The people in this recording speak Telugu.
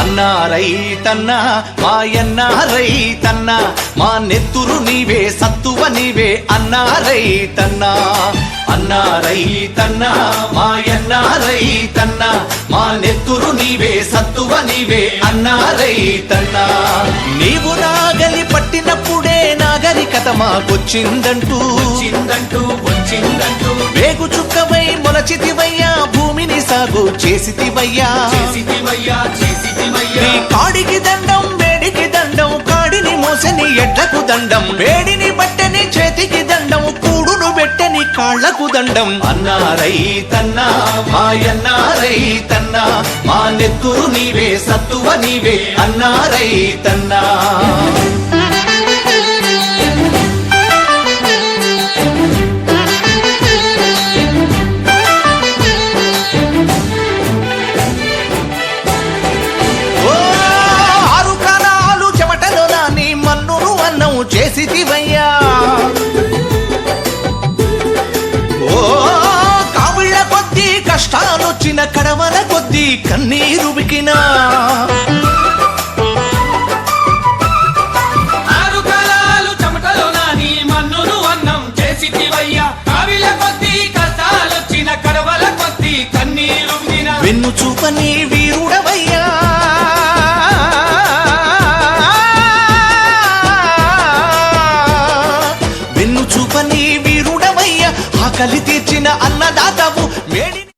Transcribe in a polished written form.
అన్నా రైతన్నా మాయన్న రైతన్నా మా నెత్తురు నీవే సత్తువ నీవే అన్నా రైతన్నా అన్నా రైతన్నా మాయన్న రైతన్నా మా నెత్తురు నీవే సత్తువ నీవే అన్నా రైతన్నా నీవు నాగలి పట్టినప్పుడే నాగరికత మాకొచ్చిందంటూ వచ్చిందంటూ వేగు చుక్కవై మొలచితివయ్యా భూమిని సాగు చేసితివయ్యా నీ కాడికి దండం వేడికి దండం కాడిని మోసని ఎడ్లకు దండం వేడిని బట్టని చేతికి దండం కూడును పెట్టని కాళ్లకు దండం అన్నా రైతన్నా మాయన్నా రైతన్నా మా నెత్తురు నీవే సత్తువ నీవే అన్నా రైతన్నా చేసితివయ్యా ఓ కావిళ్ళ కొద్దీ కష్టాలొచ్చిన కడవల కొద్దీ కన్నీరు బికినా ఆరు కాలాలు చెమటలో నాని మన్నును అన్నం చేసితివయ్యా కావిళ్ళ కొద్దీ కష్టాలొచ్చిన కడవల కొద్దీ కన్నీరు బికినా వెన్ను చూపని వీరుడవయ్యా ఆకలి తీర్చిన